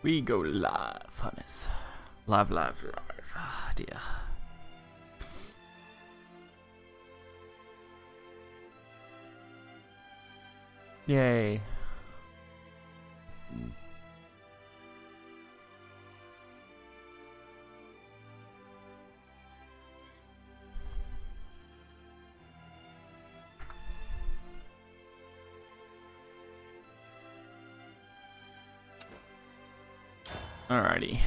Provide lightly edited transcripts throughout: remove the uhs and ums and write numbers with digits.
We go live, Hannes. Live. Ah, dear. Yay. Alrighty.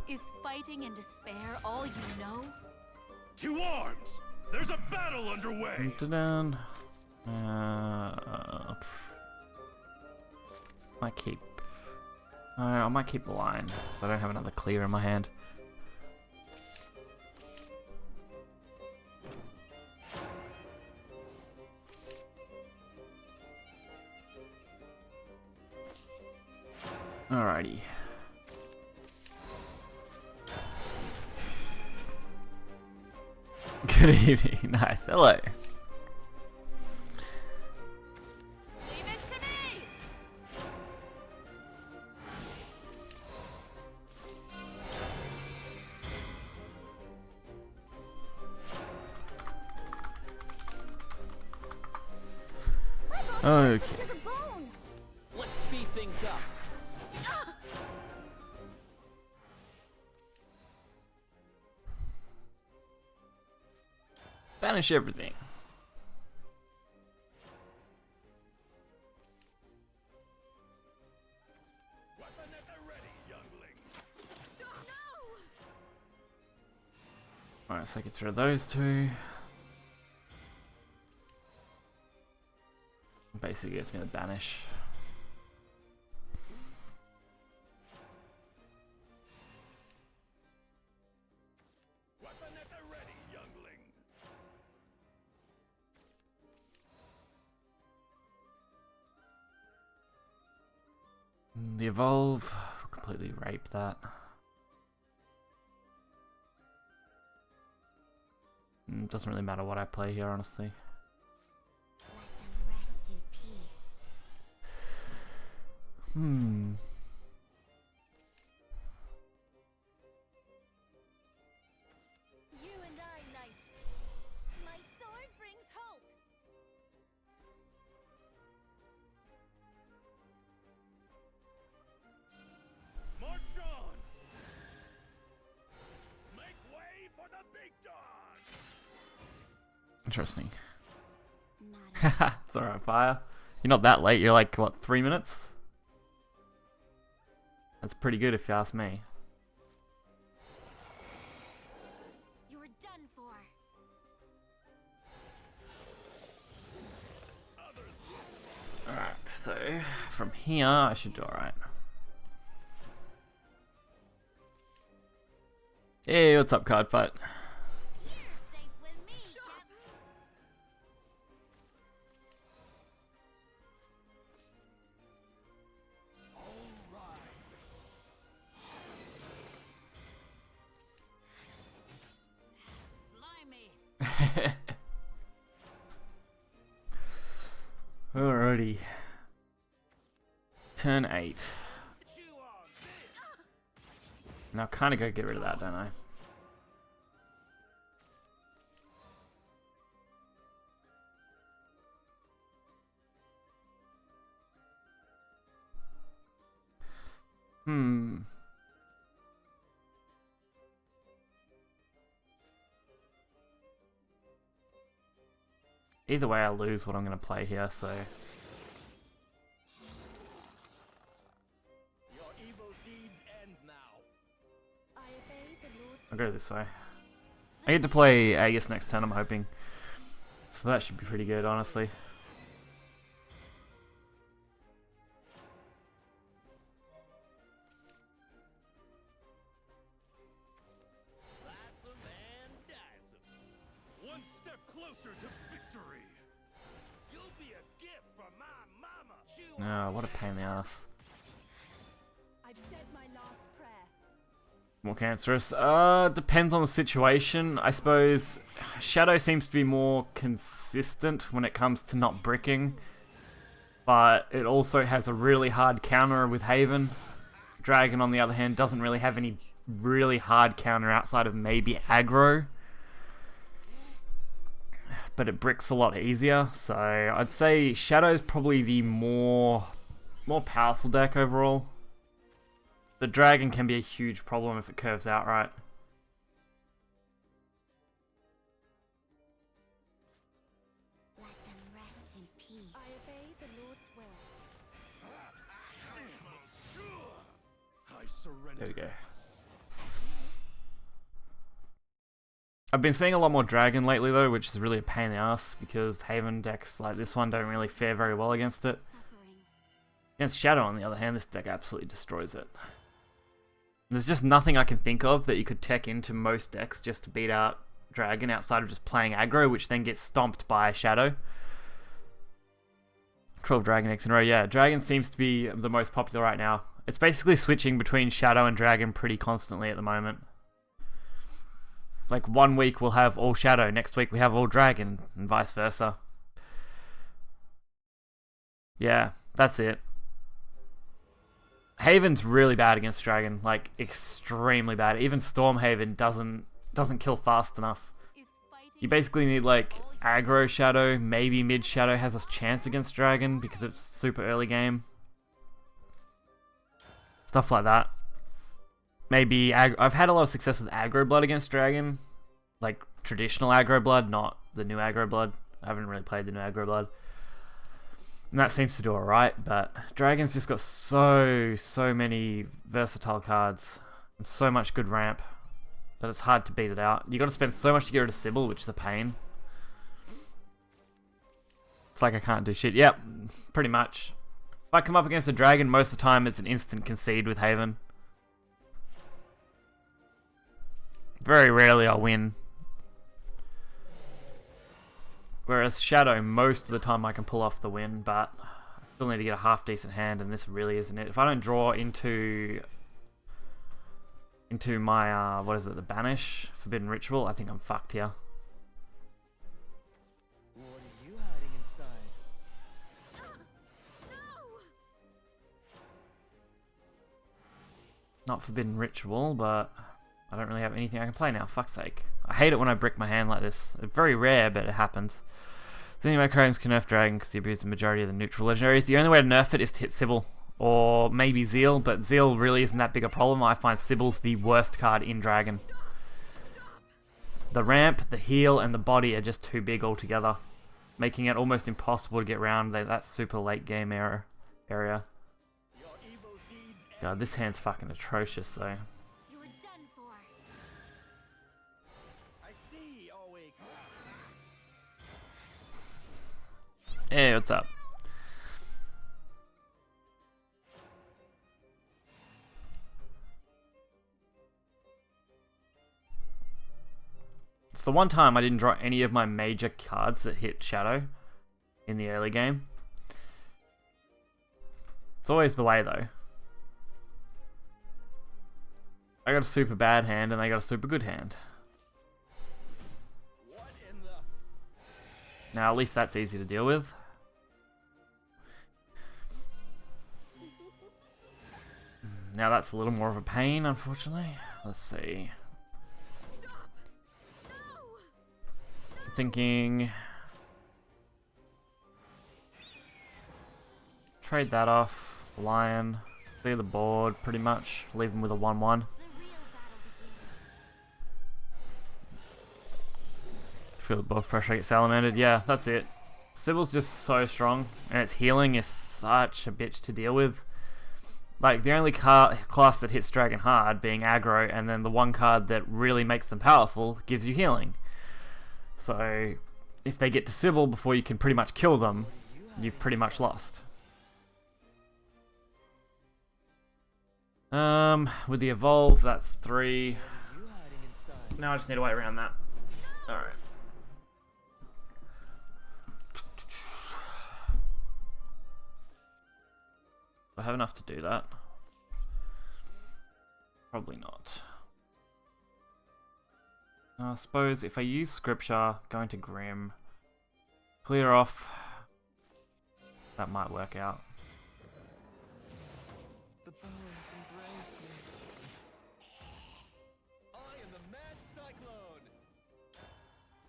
Is fighting and despair all you know? To arms! There's a battle underway! Down. Might keep. I might keep the line because I don't have another clear in my hand. Alrighty. Good evening. Nice. Hello. Leave it to me! Okay. To the bone! Let's speed things up. Banish everything. Weapon at the ready, youngling! Alright, so I get rid of those two. Basically gets me to banish. Weapon at the ready, youngling! The evolve. Completely rape that. Doesn't really matter what I play here, honestly. Let them rest in peace. You and I, knight. My sword brings hope. March on! Make way for the big dog! Interesting. Not Haha, it's alright, fire. You're not that late, you're like, what, 3 minutes? That's pretty good if you ask me. You're done for. Alright, so from here I should do alright. Hey, what's up, card fight? You're safe with me, Cap. Blimey. Alrighty. Turn 8. Chew on this! Now kind of go get rid of that, don't I? Either way I lose what I'm going to play here, so... Your evil deeds end now. I obey the Lord's I'll go this way. I get to play AEST next turn, I'm hoping. So that should be pretty good, honestly. Slice 'em and dice 'em. One step closer to victory. You'll be a gift from my mama. Oh, what a pain in the ass. I've said my last prayer. More cancerous. Depends on the situation. I suppose Shadow seems to be more consistent when it comes to not bricking. But it also has a really hard counter with Haven. Dragon, on the other hand, doesn't really have any really hard counter outside of maybe aggro. But it bricks a lot easier. So I'd say Shadow's probably the more powerful deck overall. But Dragon can be a huge problem if it curves out right. Let them rest in peace. I obey the Lord's will. I surrender. There we go. I've been seeing a lot more Dragon lately though, which is really a pain in the ass because Haven decks like this one don't really fare very well against it. Suffering. Against Shadow, on the other hand, this deck absolutely destroys it. There's just nothing I can think of that you could tech into most decks just to beat out Dragon outside of just playing aggro, which then gets stomped by Shadow. 12 Dragon decks in a row, yeah. Dragon seems to be the most popular right now. It's basically switching between Shadow and Dragon pretty constantly at the moment. Like 1 week we'll have all Shadow, next week we have all Dragon, and vice versa. Yeah, that's it. Haven's really bad against Dragon, like extremely bad. Even Stormhaven doesn't kill fast enough. Is fighting You basically need like aggro Shadow, maybe mid Shadow has a chance against Dragon because it's super early game. Stuff like that. Maybe I've had a lot of success with aggro blood against Dragon, like traditional aggro blood, not the new aggro blood. I haven't really played the new aggro blood. And that seems to do alright, but Dragon's just got so many versatile cards and so much good ramp that it's hard to beat it out. You got to spend so much to get rid of Sybil, which is a pain. It's like I can't do shit. Yep, pretty much. If I come up against a Dragon, most of the time it's an instant concede with Haven. Very rarely I'll win. Whereas Shadow, most of the time I can pull off the win, but I still need to get a half decent hand, and this really isn't it. If I don't draw into my what is it, the Banish Forbidden Ritual, I think I'm fucked here. What are you hiding inside? Not Forbidden Ritual, but I don't really have anything I can play now. Fuck's sake. I hate it when I brick my hand like this. It's very rare, but it happens. So anyway, Kratos can nerf Dragon because he abuses the majority of the neutral legendaries. The only way to nerf it is to hit Sybil. Or maybe Zeal, but Zeal really isn't that big a problem. I find Sybil's the worst card in Dragon. The ramp, the heal, and the body are just too big altogether, making it almost impossible to get around that super late game area. God, this hand's fucking atrocious though. You are done for. I see, awake. Hey, what's up? It's the one time I didn't draw any of my major cards that hit Shadow in the early game. It's always the way though. I got a super bad hand and they got a super good hand. What in the... Now at least that's easy to deal with. Now that's a little more of a pain, unfortunately. Let's see. I'm thinking... trade that off. Lion. Clear the board, pretty much. Leave him with a 1-1. The real battle begins. Feel the buff pressure, I get salamandred. Yeah, that's it. Sybil's just so strong, and its healing is such a bitch to deal with. Like, the only class that hits Dragon hard being aggro, and then the one card that really makes them powerful gives you healing. So, if they get to Sybil before you can pretty much kill them, you've pretty much lost. With the evolve, that's 3. You hiding inside. Now I just need to wait around that. Alright. Do I have enough to do that? Probably not. I suppose if I use Scripture, go into Grim, clear off, that might work out. The bones embrace me. I am the mad cyclone.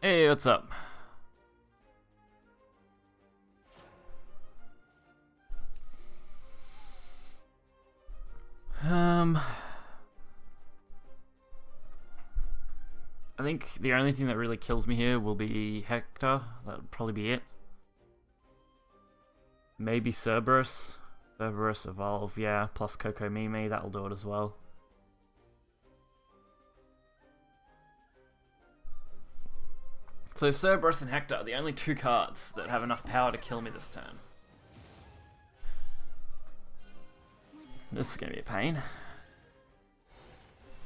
Hey, what's up? I think the only thing that really kills me here will be Hector. That would probably be it. Maybe Cerberus. Cerberus evolve, yeah. Plus Coco Mimi, that'll do it as well. So Cerberus and Hector are the only two cards that have enough power to kill me this turn. This is gonna be a pain.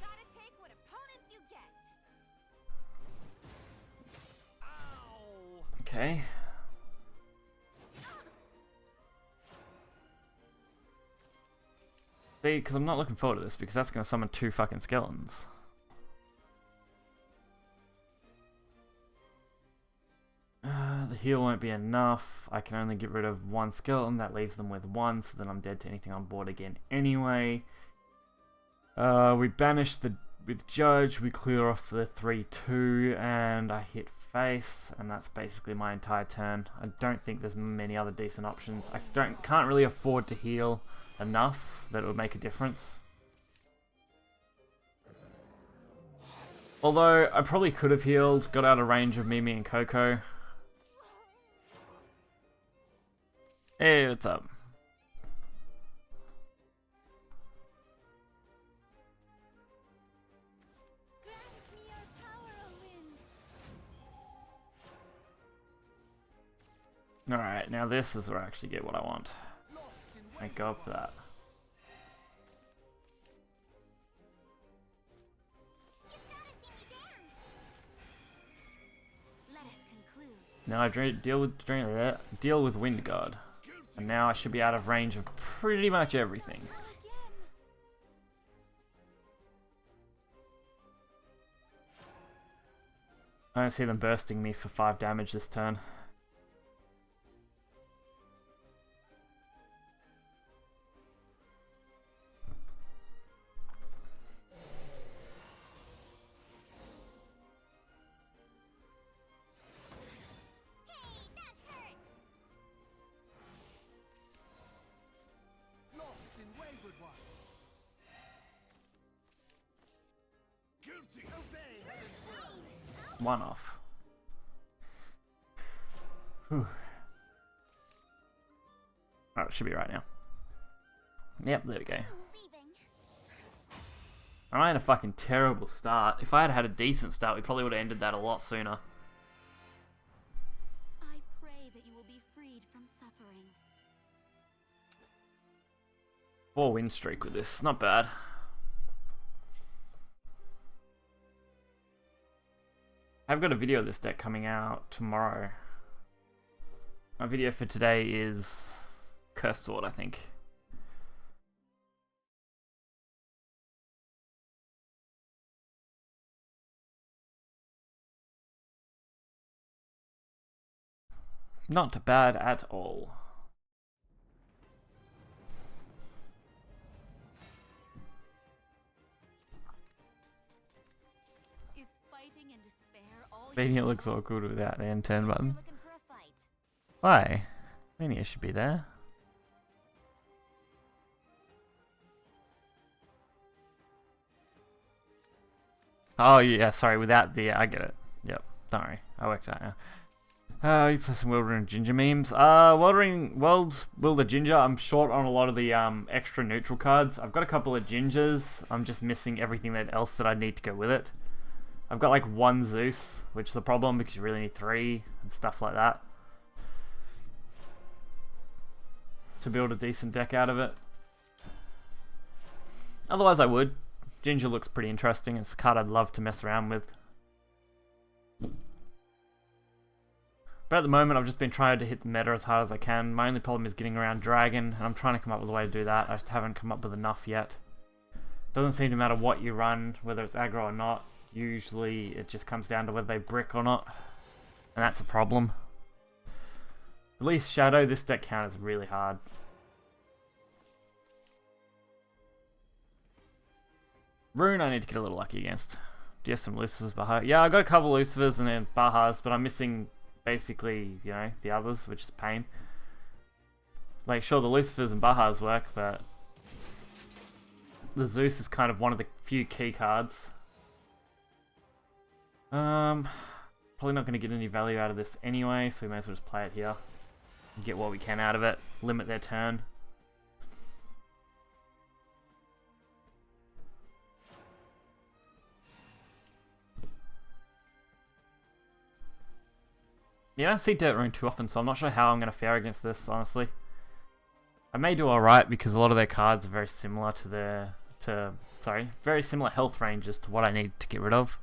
Gotta take what opponents you get. Ow! Okay. See, because I'm not looking forward to this, because that's gonna summon two fucking skeletons. The heal won't be enough. I can only get rid of one skeleton. That leaves them with one, so then I'm dead to anything on board again anyway. We banish the with Judge. We clear off the 3/2, and I hit face, and that's basically my entire turn. I don't think there's many other decent options. I can't really afford to heal enough that it would make a difference. Although I probably could have healed, got out of range of Mimi and Coco. Hey, what's up? Grant me your power, O wind. Alright, now this is where I actually get what I want. Thank God for that. You've gotta see me dance. Let us conclude. Now I deal with Wind Guard. And now I should be out of range of pretty much everything. Not again. I don't see them bursting me for 5 damage this turn. Hey, that hurts. Lost in wayward ones. Guilty. Obey heaven's word. One off. Whew. Alright, it should be right now. Yep, there we go. I'm leaving. I had a fucking terrible start. If I had had a decent start, we probably would have ended that a lot sooner. I pray that you will be freed from suffering. 4 win streak with this, not bad. I've got a video of this deck coming out tomorrow. My video for today is Cursed Sword, I think. Not bad at all. Is fighting and despair all Mania looks awkward without the end turn button. looking for a fight? Why? Mania should be there. Oh yeah, sorry, without the I get it. Yep, don't worry, I worked it out now. You play some Wildering Ginger memes. Wilder Ginger, I'm short on a lot of the extra neutral cards. I've got a couple of Gingers, I'm just missing everything else that I need to go with it. I've got like 1 Zeus, which is a problem because you really need 3 and stuff like that to build a decent deck out of it. Otherwise I would. Ginger looks pretty interesting. It's a card I'd love to mess around with. But at the moment, I've just been trying to hit the meta as hard as I can. My only problem is getting around Dragon, and I'm trying to come up with a way to do that. I just haven't come up with enough yet. Doesn't seem to matter what you run, whether it's aggro or not. Usually, it just comes down to whether they brick or not. And that's a problem. At least Shadow, this deck counters really hard. Rune, I need to get a little lucky against. Do you have some Lucifers, Baha? Yeah, I got a couple Lucifers and then Bahas, but I'm missing basically, you know, the others, which is pain. Like, sure, the Lucifers and Bahas work, but the Zeus is kind of one of the few key cards. Probably not going to get any value out of this anyway, so we may as well just play it here. Get what we can out of it, limit their turn. Yeah, I don't see Dirt Rune too often, so I'm not sure how I'm going to fare against this, honestly. I may do alright because a lot of their cards are very similar to their... very similar health ranges to what I need to get rid of.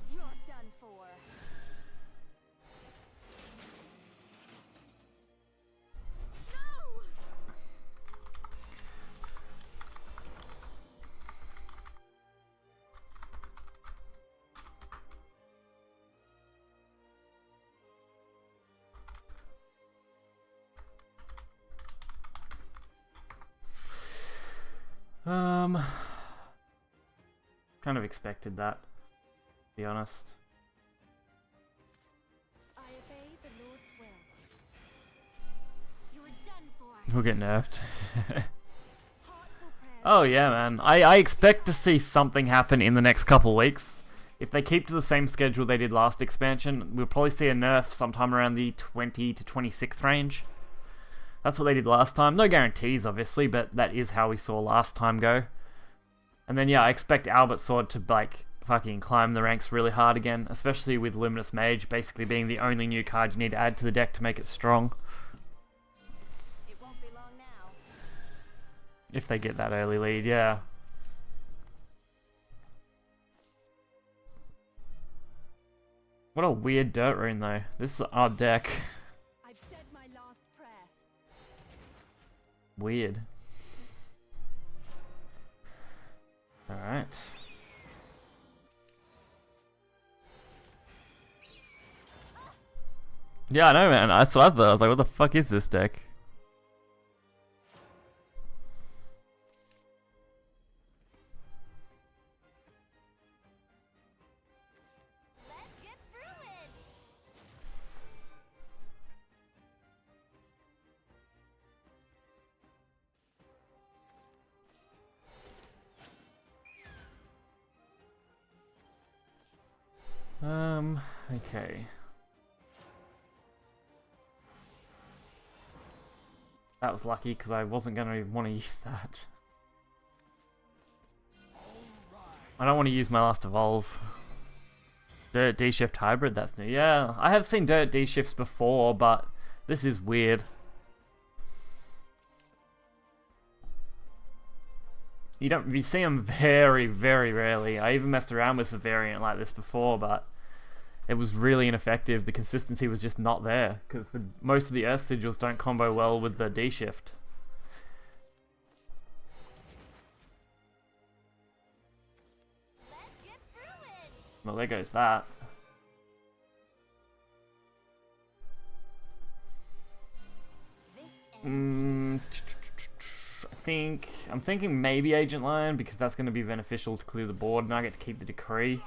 You're done for. No! Kind of expected that, to be honest. I obey the Lord's will. You're done for. We'll get nerfed. Heartful prayer. Oh yeah, man. I expect to see something happen in the next couple weeks. If they keep to the same schedule they did last expansion, we'll probably see a nerf sometime around the 20 to 26th range. That's what they did last time. No guarantees, obviously, but that is how we saw last time go. And then, yeah, I expect Albert Sword to, like, fucking climb the ranks really hard again, especially with Luminous Mage basically being the only new card you need to add to the deck to make it strong. It won't be long now. If they get that early lead, yeah. What a weird Dirt Rune, though. This is an odd deck. I've said my last prayer. Weird. Alright. Yeah, I know, man. That's what I thought. I was like, what the fuck is this deck? Let's get through it. Okay. That was lucky because I wasn't going to want to use that. I don't want to use my last evolve. Dirt D-Shift Hybrid, that's new. Yeah, I have seen Dirt D-Shifts before, but this is weird. You see them very, very rarely. I even messed around with a variant like this before, but it was really ineffective. The consistency was just not there because most of the Earth Sigils don't combo well with the D-Shift. Let's get through it. Well, there goes that. This ends. I'm thinking maybe Agent Lion because that's going to be beneficial to clear the board and I get to keep the Decree.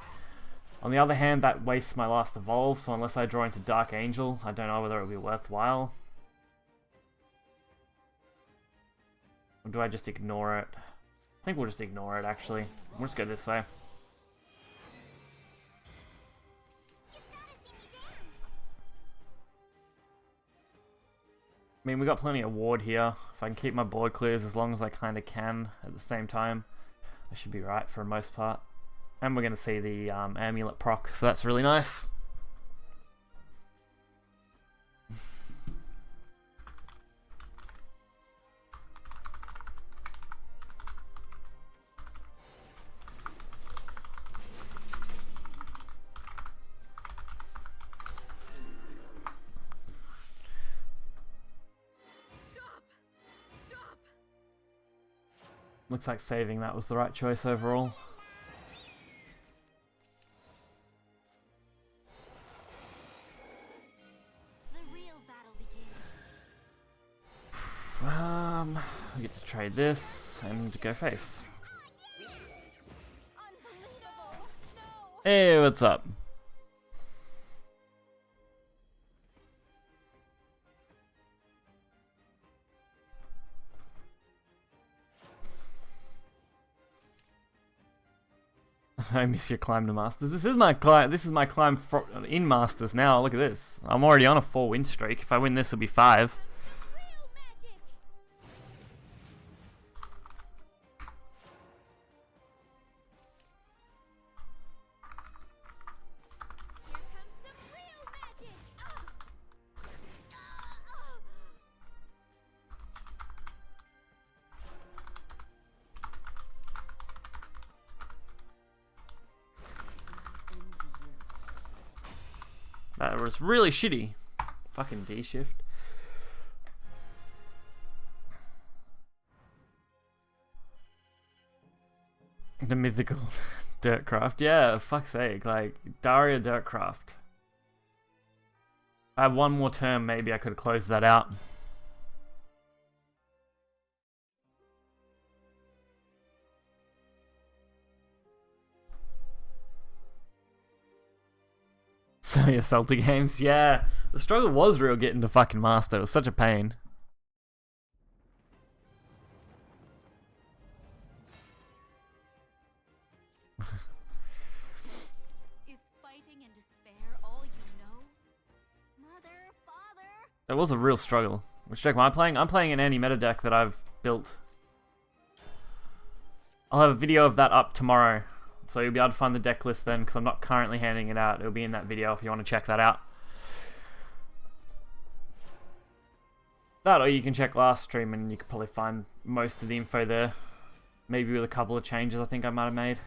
On the other hand, that wastes my last evolve, so unless I draw into Dark Angel, I don't know whether it'll be worthwhile. Or do I just ignore it? I think we'll just ignore it, actually. We'll just go this way. I mean, we got plenty of ward here. If I can keep my board clears as long as I kind of can at the same time, I should be right for the most part. And we're going to see the amulet proc, so that's really nice. Looks like saving that was the right choice overall. The real battle begins. We get to trade this and go face. Unbelievable! No! Hey, what's up? I miss your climb to Masters. This is my climb. This is my climb in Masters now. Look at this. I'm already on a 4-win streak. If I win this, it'll be 5. Real magic! Here comes some real magic! Ah! Ah! That was really shitty. Fucking D shift. The mythical Dirtcraft. Yeah, fuck's sake. Like, Daria Dirtcraft. I had one more turn, maybe I could have closed that out. So yeah, Celtic games. Yeah, the struggle was real getting to fucking Master. It was such a pain. Is fighting and despair all you know? Mother, father? It was a real struggle. Which deck am I playing? I'm playing an anti-meta deck that I've built. I'll have a video of that up tomorrow. So you'll be able to find the deck list then, because I'm not currently handing it out. It'll be in that video if you want to check that out. That, or you can check last stream and you can probably find most of the info there. Maybe with a couple of changes I think I might have made.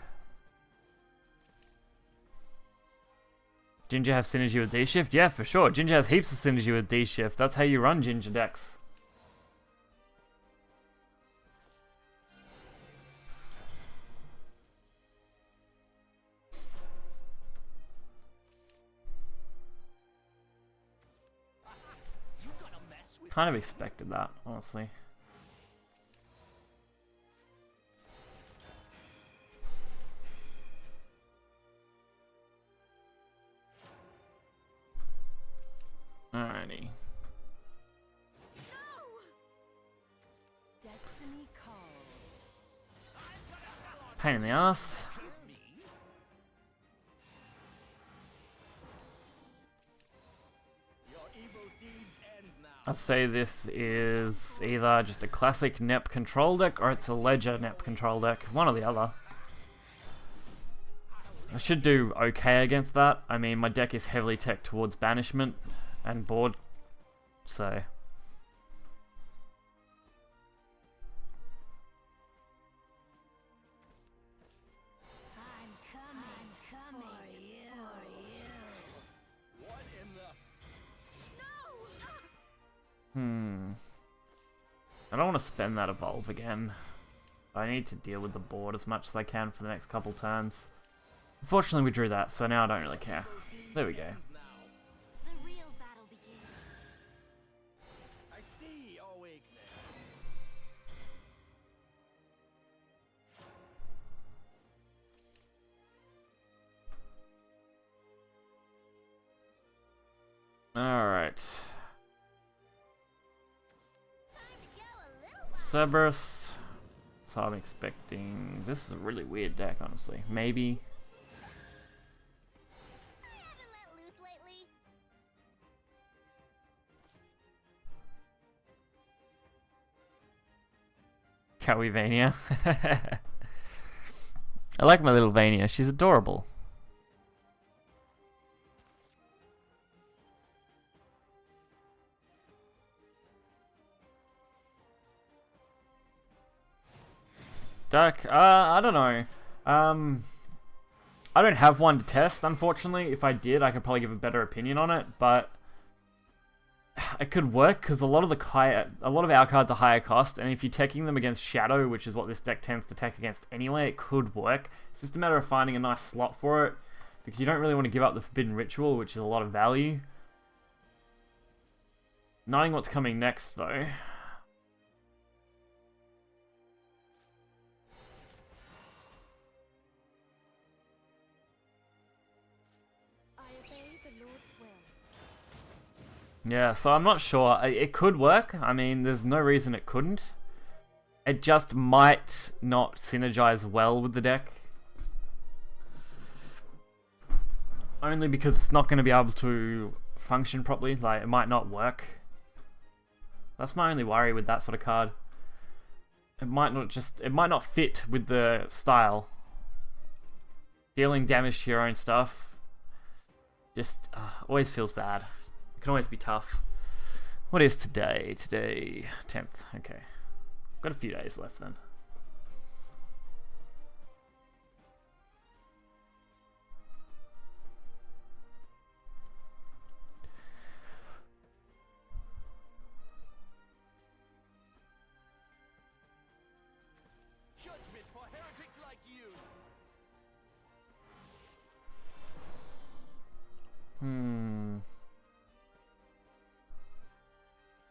Ginger have synergy with D-Shift? Yeah, for sure. Ginger has heaps of synergy with D-Shift. That's how you run Ginger decks. Kind of expected that, honestly. Alrighty. Destiny calls. Pain in the ass. Your evil deeds end now. I'd say this is either just a classic NEP control deck or it's a Ledger NEP control deck. One or the other. I should do okay against that. I mean, my deck is heavily teched towards banishment and board, so... I'm coming for you. What in the... No! I don't want to spend that evolve again. I need to deal with the board as much as I can for the next couple turns. Unfortunately, we drew that, so now I don't really care. There we go. The real battle begins. I see your weakness. Alright. Time to go a little wild. Cerberus. So I'm expecting... This is a really weird deck, honestly. Maybe... I haven't let loose lately. Cowivania. I like my little Vania. She's adorable. Dark, I don't know. I don't have one to test, unfortunately. If I did, I could probably give a better opinion on it, but it could work because a lot of our cards are higher cost, and if you're teching them against Shadow, which is what this deck tends to tech against anyway, it could work. It's just a matter of finding a nice slot for it, because you don't really want to give up the Forbidden Ritual, which is a lot of value. Knowing what's coming next, though. I obey the Lord's will. Yeah, so I'm not sure. It could work. I mean, there's no reason it couldn't. It just might not synergize well with the deck. Only because it's not going to be able to function properly. Like, it might not work. That's my only worry with that sort of card. It might not fit with the style. Dealing damage to your own stuff just always feels bad. It can always be tough. What is today? Today, 10th. Okay. Got a few days left then. Judgment for heretics like you.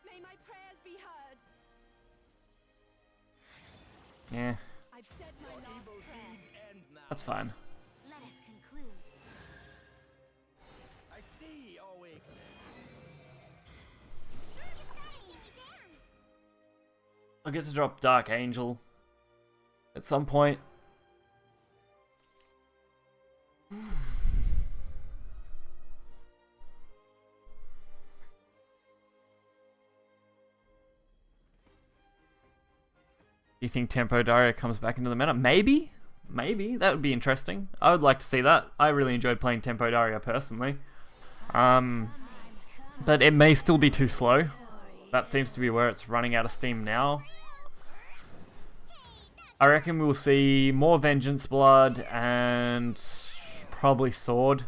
May my prayers be heard. Yeah, I've said my last prayer. End now. that's fine. Let us conclude. I see your weakness. I'll get to drop Dark Angel at some point. You think Tempo Daria comes back into the meta? Maybe? Maybe. That would be interesting. I would like to see that. I really enjoyed playing Tempo Daria personally. But it may still be too slow. That seems to be where it's running out of steam now. I reckon we'll see more Vengeance Blood and probably Sword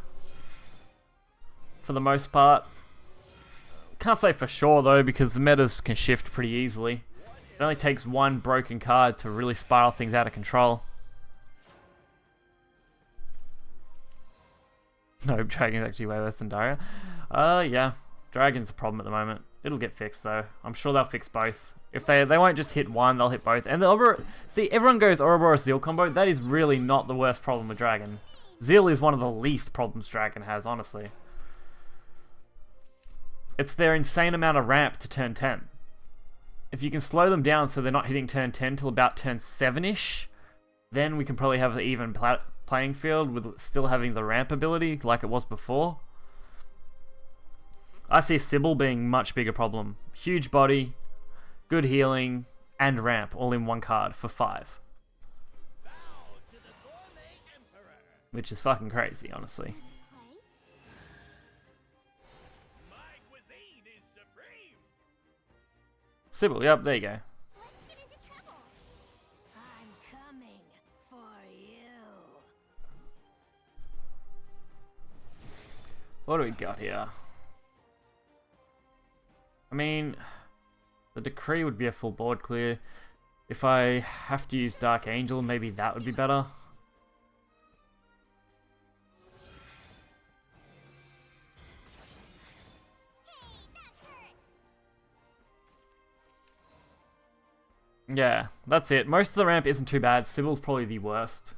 for the most part. Can't say for sure though, because the metas can shift pretty easily. It only takes one broken card to really spiral things out of control. No, Dragon's actually way worse than Daria. Yeah. Dragon's a problem at the moment. It'll get fixed though. I'm sure they'll fix both. If they won't just hit one, they'll hit both. And the see, everyone goes Ouroboros Zeal combo. That is really not the worst problem with Dragon. Zeal is one of the least problems Dragon has, honestly. It's their insane amount of ramp to turn 10. If you can slow them down so they're not hitting turn 10 till about turn 7-ish, then we can probably have an even playing field with still having the ramp ability like it was before. I see Sybil being much bigger problem. Huge body, good healing, and ramp all in one card for 5. Bow to the gourmet emperor. Which is fucking crazy, honestly. My cuisine is supreme. Sybil, yep, there you go. Let's get into trouble. I'm coming for you. What do we got here? I mean, the Decree would be a full board clear. If I have to use Dark Angel, maybe that would be better. Yeah, that's it. Most of the ramp isn't too bad. Sybil's probably the worst.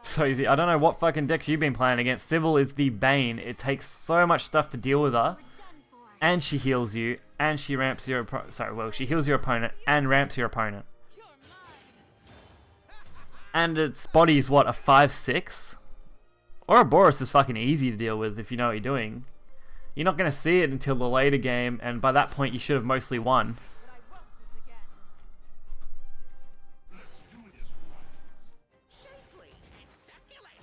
So easy. I don't know what fucking decks you've been playing against. Sybil is the bane. It takes so much stuff to deal with her. And she heals you. And she ramps your she heals your opponent and ramps your opponent. And its body is what, a 5/6? Ouroboros is fucking easy to deal with if you know what you're doing. You're not going to see it until the later game, and by that point you should have mostly won. But I won't lose again. Let's do this right. Shapely and succulent.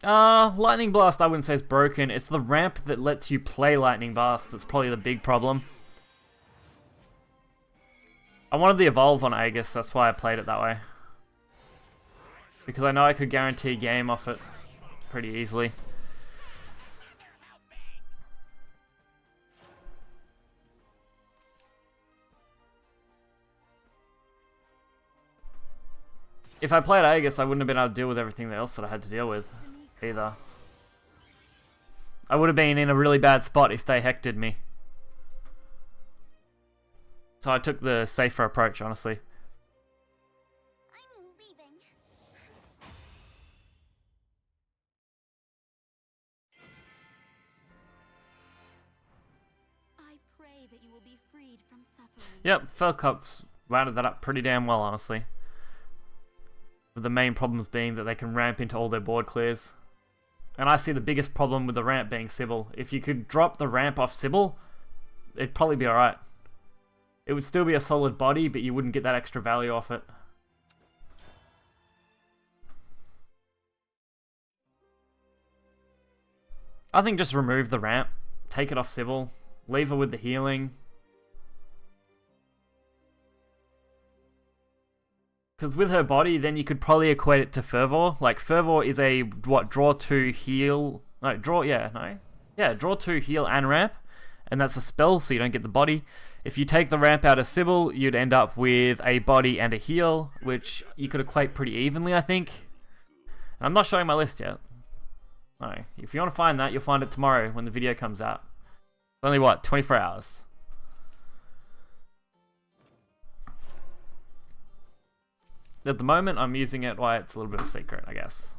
Lightning Blast I wouldn't say is broken. It's the ramp that lets you play Lightning Blast that's probably the big problem. I wanted the evolve on Aegis, that's why I played it that way. Because I know I could guarantee a game off it pretty easily. If I played Aegis, I wouldn't have been able to deal with everything else that I had to deal with, either. I would have been in a really bad spot if they hected me. So I took the safer approach, honestly. I'm leaving. I pray that you will be freed from suffering. Yep, Felcup's rounded that up pretty damn well, honestly. With the main problems being that they can ramp into all their board clears. And I see the biggest problem with the ramp being Sybil. If you could drop the ramp off Sybil, it'd probably be alright. It would still be a solid body, but you wouldn't get that extra value off it. I think just remove the ramp, take it off Sybil, leave her with the healing. Because with her body, then you could probably equate it to Fervor. Like, Fervor is a, what, draw 2 heal... No, draw 2 heal and ramp. And that's a spell, so you don't get the body. If you take the ramp out of Sybil, you'd end up with a body and a heal, which you could equate pretty evenly, I think. And I'm not showing my list yet. No, if you want to find that, you'll find it tomorrow when the video comes out. Only, what, 24 hours? At the moment, I'm using it why it's a little bit of a secret, I guess.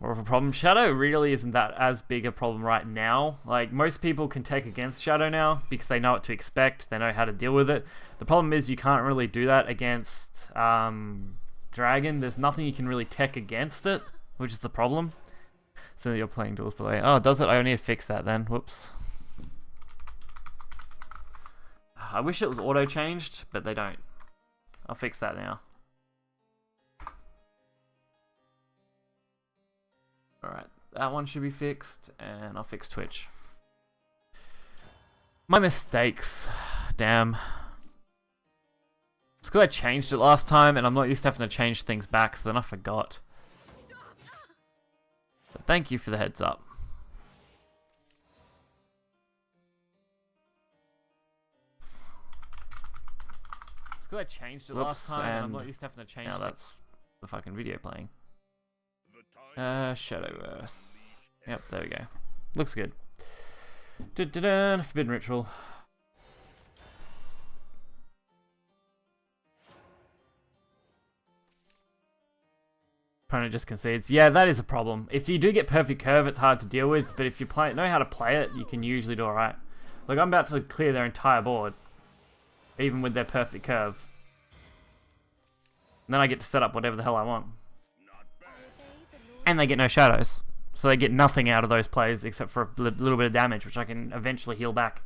More of a problem. Shadow really isn't that as big a problem right now. Like, most people can take against Shadow now because they know what to expect. They know how to deal with it. The problem is you can't really do that against Dragon. There's nothing you can really tech against it, which is the problem. So you're playing DragooseBlaze. Oh, does it? I need to fix that then. Whoops. I wish it was auto-changed, but they don't. I'll fix that now. Alright, that one should be fixed, and I'll fix Twitch. My mistakes. Damn. It's because I changed it last time, and I'm not used to having to change things back, so then I forgot. But thank you for the heads up. It's because I changed it last time, and I'm not used to having to change things. Now that's the fucking video playing. Shadowverse. Yep, there we go. Looks good. Forbidden Ritual. Opponent just concedes. Yeah, that is a problem. If you do get perfect curve, it's hard to deal with, but if you know how to play it, you can usually do alright. Look, I'm about to clear their entire board, even with their perfect curve. And then I get to set up whatever the hell I want. And they get no shadows. So they get nothing out of those plays except for a little bit of damage, which I can eventually heal back.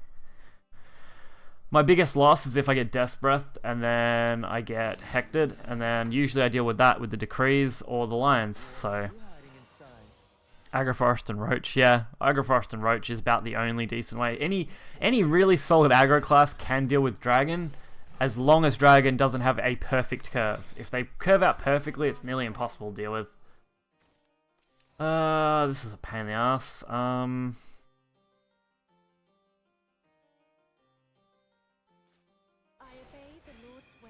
My biggest loss is if I get Death Breath and then I get Hected, and then usually I deal with that with the Decrees or the Lions. So Agroforest and Roach, yeah. Agroforest and Roach is about the only decent way. Any really solid aggro class can deal with Dragon, as long as Dragon doesn't have a perfect curve. If they curve out perfectly, it's nearly impossible to deal with. This is a pain in the ass. I obey the Lord's will.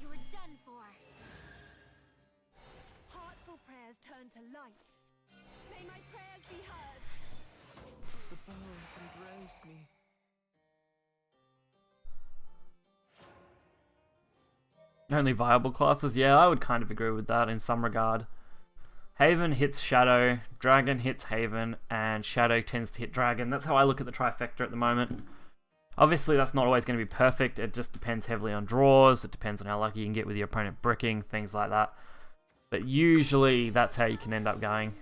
You are done for. Heartful prayers turn to light. May my prayers be heard. The bones embrace me. Only viable classes? Yeah, I would kind of agree with that in some regard. Haven hits Shadow, Dragon hits Haven, and Shadow tends to hit Dragon. That's how I look at the trifecta at the moment. Obviously, that's not always going to be perfect. It just depends heavily on draws. It depends on how lucky you can get with your opponent bricking, things like that. But usually, that's how you can end up going.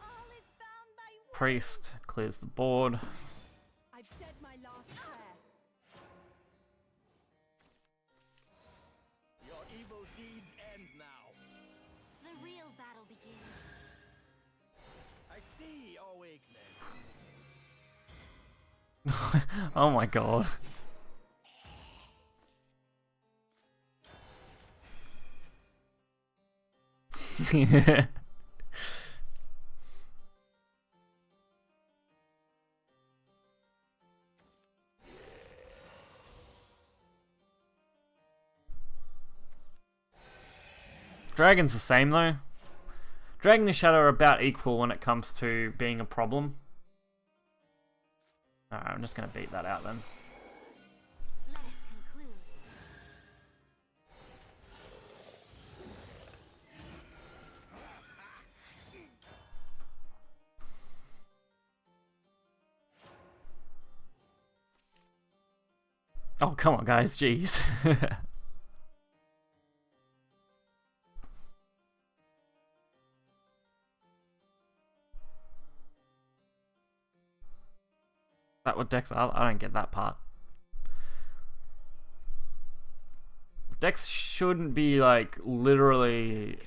All is bound by will. Priest clears the board. I've said my last prayer. your evil deeds end now. The real battle begins. I see your weakness. Oh my god. Dragon's the same though. Dragon and Shadow are about equal when it comes to being a problem. Alright, I'm just gonna beat that out then. Let us conclude. Oh, come on guys, jeez. That what decks are? I don't get that part. Decks shouldn't be like literally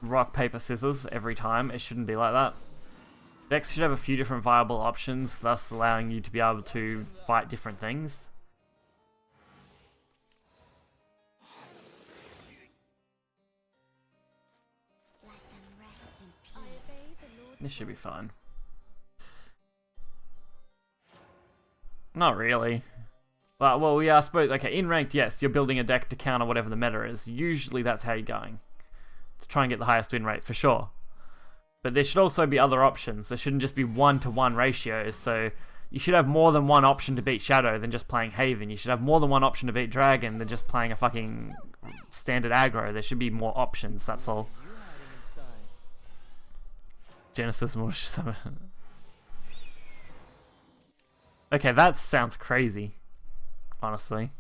rock, paper, scissors every time. It shouldn't be like that. Decks should have a few different viable options, thus allowing you to be able to fight different things. Let them rest in peace. This should be fine. Not really. But, well, yeah, I suppose, okay, in ranked, yes, you're building a deck to counter whatever the meta is. Usually that's how you're going. To try and get the highest win rate, for sure. But there should also be other options. There shouldn't just be 1-to-1 ratios, so you should have more than one option to beat Shadow than just playing Haven. You should have more than one option to beat Dragon than just playing a fucking standard aggro. There should be more options, that's all. You hiding inside. Genesis more summon. Okay, that sounds crazy, honestly.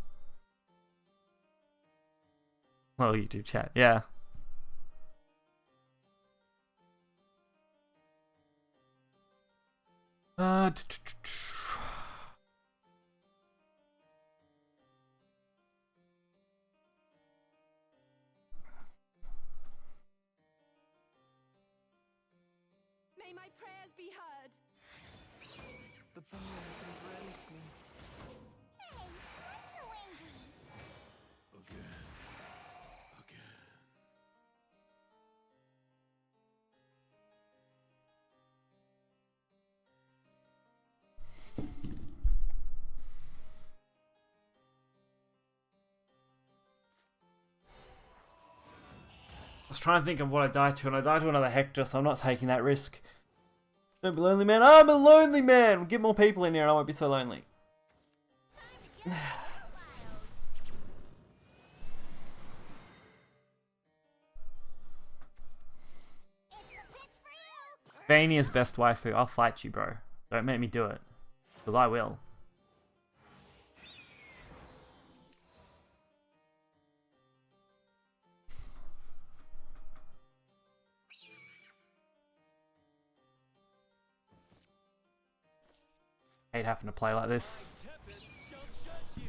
Well, YouTube chat, yeah. May my prayers be heard. The birds embrace me. Hey, what's so angry? Again. Again. I was trying to think of what I died to, and I died to another Hector, so I'm not taking that risk. Don't be lonely, man. I'm a lonely man! Get more people in here and I won't be so lonely. Time to kill the wild. It's the pits for you. Vania's best waifu. I'll fight you, bro. Don't make me do it. Because I will. Hate having to play like this. Tempest shall judge you.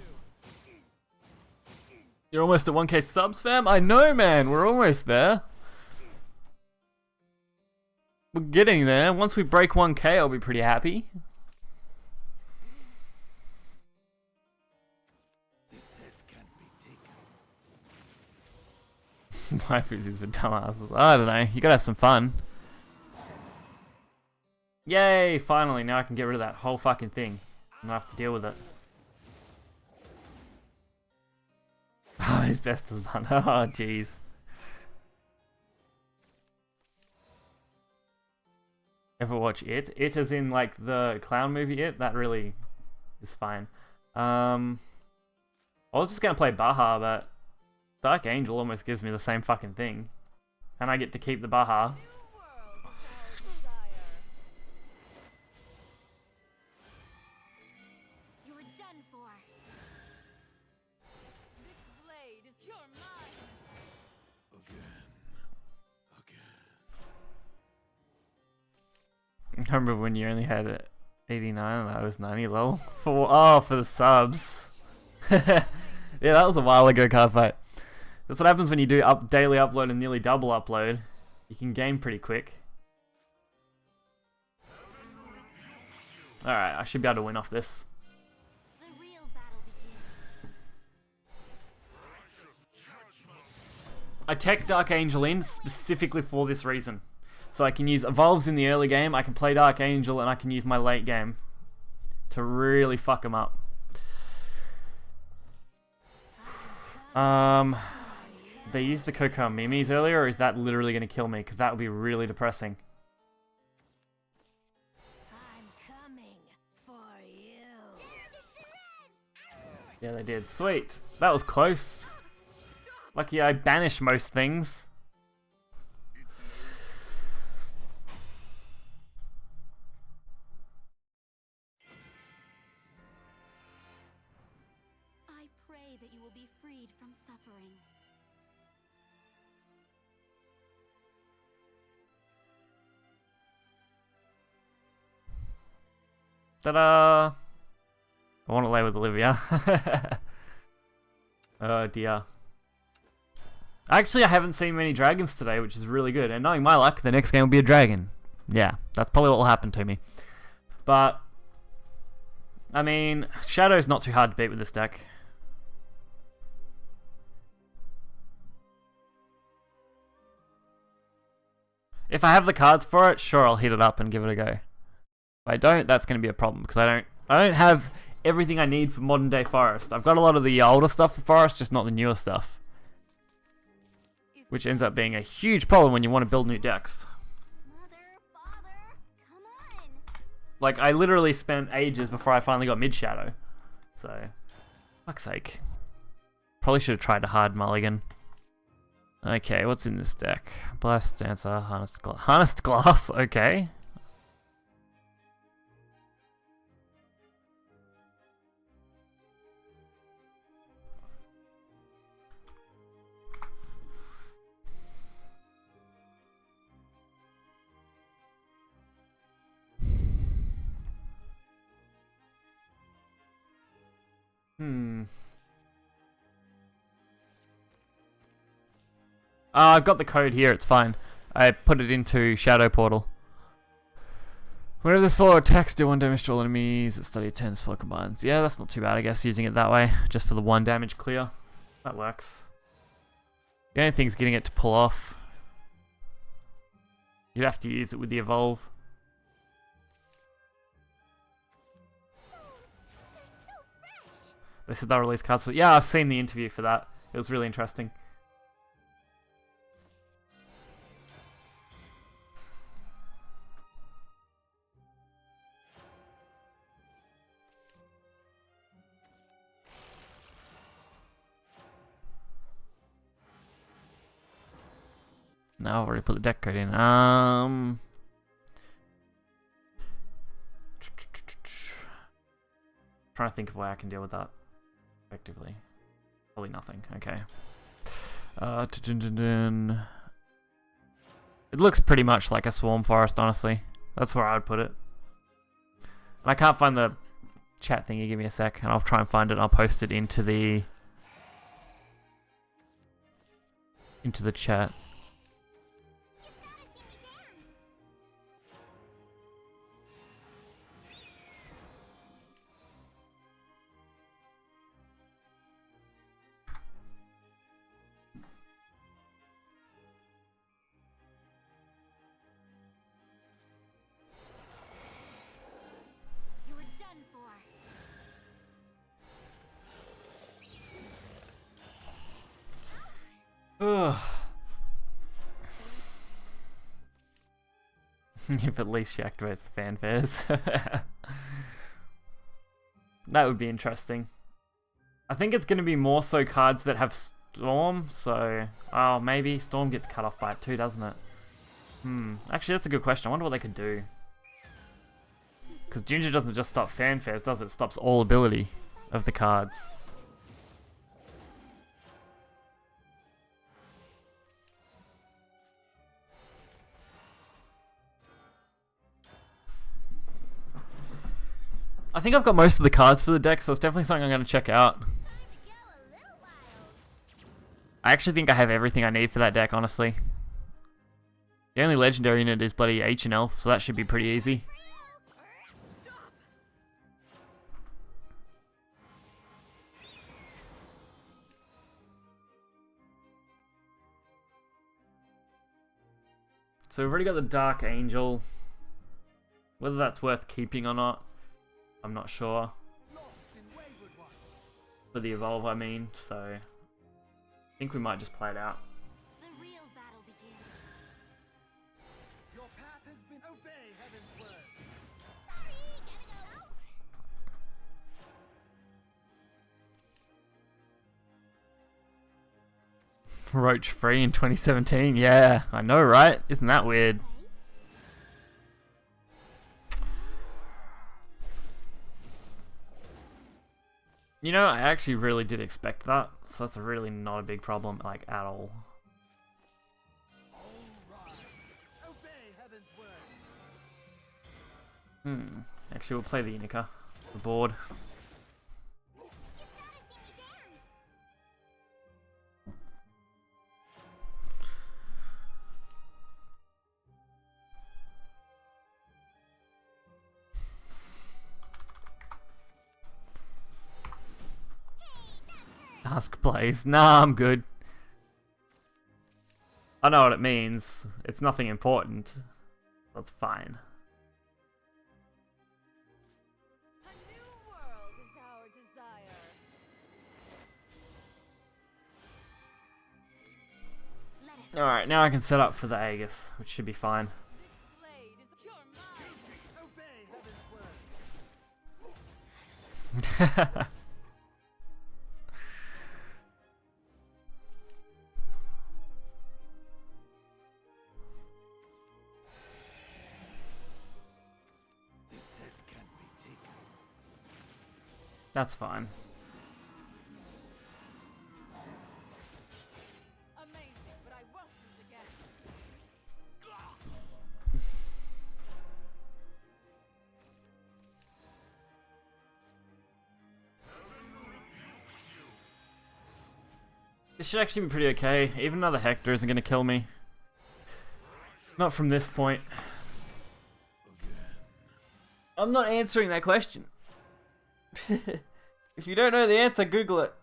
You're almost at 1k subs, fam? I know, man. We're almost there. We're getting there. Once we break 1k, I'll be pretty happy. This head can't be taken. Waifus is for dumbasses. I don't know. You gotta have some fun. Yay! Finally, now I can get rid of that whole fucking thing. I'm gonna have to deal with it. Oh, his best is fun. Oh, jeez. Ever watch It? It as in like the clown movie It? That really is fine. I was just gonna play Baha, but Dark Angel almost gives me the same fucking thing. And I get to keep the Baha. You're done for. This blade is pure mine. Again. Again. I remember when you only had 89 and I was 90 lol. For the subs. Yeah, that was a while ago, card fight. That's what happens when you do daily upload and nearly double upload. You can game pretty quick. Alright, I should be able to win off this. The real battle begins. I tech Dark Angel in specifically for this reason. So I can use Evolves in the early game, I can play Dark Angel, and I can use my late game to really fuck him up. They used the Coco Mimis earlier, or is that literally going to kill me? Because that would be really depressing. I'm coming for you. Yeah, they did. Sweet. That was close. Lucky I banished most things. I pray that you will be freed from suffering. Ta-da! I want to lay with Olivia. Oh dear. Actually, I haven't seen many dragons today, which is really good. And knowing my luck, the next game will be a dragon. Yeah, that's probably what will happen to me. But, I mean, Shadow's not too hard to beat with this deck. If I have the cards for it, sure, I'll hit it up and give it a go. If I don't, that's going to be a problem, because I don't have everything I need for modern day Forest. I've got a lot of the older stuff for Forest, just not the newer stuff. Which ends up being a huge problem when you want to build new decks. Mother, father, come on. Like, I literally spent ages before I finally got mid-shadow. So, fuck's sake. Probably should have tried a hard mulligan. Okay, what's in this deck? Blast Dancer, Harnessed Glass, okay. I've got the code here, it's fine. I put it into Shadow Portal. Whenever this follower attacks, do 1 damage to all enemies. Study 10 slow combines. Yeah, that's not too bad, I guess, using it that way. Just for the 1 damage clear. That works. The only thing is getting it to pull off. You'd have to use it with the Evolve. They said they'll release cards. So yeah, I've seen the interview for that. It was really interesting. No, I've already put the deck code in. Trying to think of a way I can deal with that effectively. Probably nothing. Okay. It looks pretty much like a Swarm Forest, honestly. That's where I'd put it. And I can't find the chat thingy. Give me a sec, and I'll try and find it. And I'll post it into the chat. If at least she activates the fanfares. That would be interesting. I think it's going to be more so cards that have Storm, so... Oh, maybe Storm gets cut off by it too, doesn't it? Actually, that's a good question. I wonder what they could do. Because Ginger doesn't just stop fanfares, does it? It stops all ability of the cards. I think I've got most of the cards for the deck, so it's definitely something I'm going to check out. I actually think I have everything I need for that deck, honestly. The only legendary in it is bloody H and Elf, so that should be pretty easy. So we've already got the Dark Angel. Whether that's worth keeping or not, I'm not sure. For the evolve, I mean, so I think we might just play it out. The real battle begins. Your path has been obey heaven's word. Sorry, gotta go. Roach free in 2017, yeah, I know, right? Isn't that weird? You know, I actually really did expect that, so that's really not a big problem, like, at all. All rise. Obey heaven's word. Actually, we'll play the Unica. The board. Ask Blaze. Nah, I'm good. I know what it means. It's nothing important. That's fine. A new world is our desire. Let us Alright, now I can set up for the Aegis, which should be fine. This blade is pure mine. Obey heaven's word. This head can't be taken. That's fine. Amazing, but I won't lose again. This should actually be pretty okay. Even another Hector isn't going to kill me. Not from this point. I'm not answering that question. If you don't know the answer, Google it.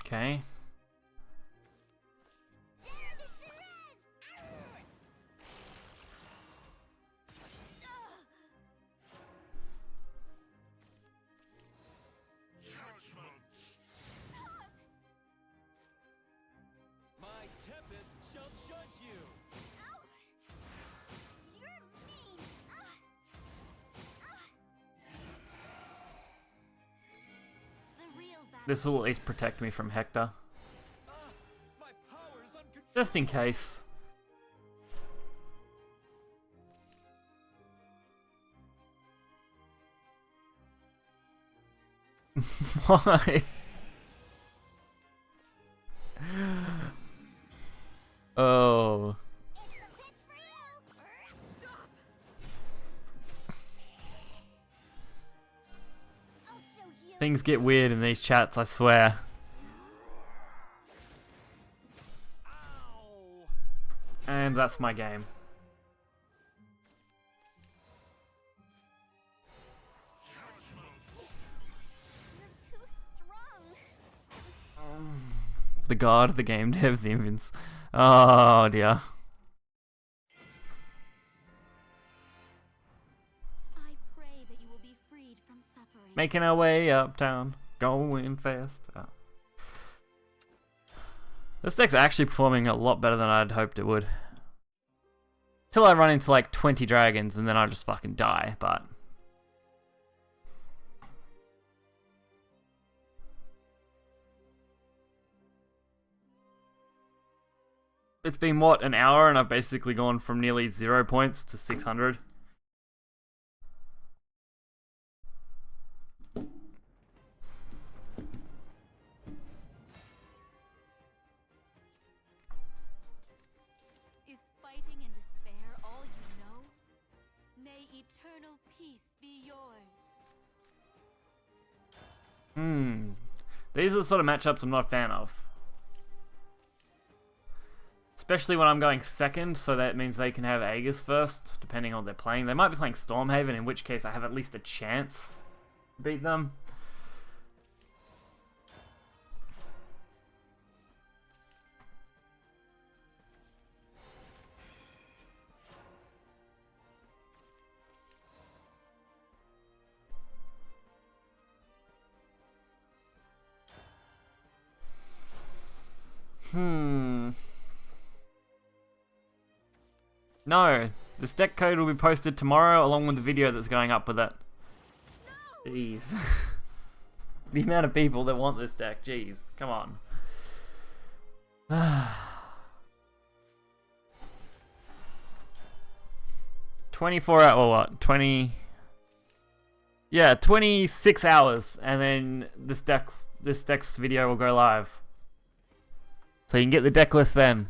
Okay. My Tempest shall judge you. You're mean. The real battle. This will at least protect me from Hector. My power is uncontrolled. Just in case. What? Oh. I'll show you. Things get weird in these chats, I swear. Ow! And that's my game. You're too strong. The god, the game dev, the infants. Oh dear. I pray that you will be freed from suffering. Making our way uptown. Going fast. Oh. This deck's actually performing a lot better than I'd hoped it would. Till I run into like 20 dragons and then I just fucking die, but... It's been, what, an hour and I've basically gone from nearly 0 points to 600. eternal peace be yours. These are the sort of matchups I'm not a fan of. Especially when I'm going second, so that means they can have Aegis first, depending on what they're playing. They might be playing Stormhaven, in which case I have at least a chance to beat them. No, this deck code will be posted tomorrow along with the video that's going up with it. Jeez. The amount of people that want this deck, jeez, come on. 24 hours, or what, 20... Yeah, 26 hours, and then this deck's video will go live. So you can get the deck list then.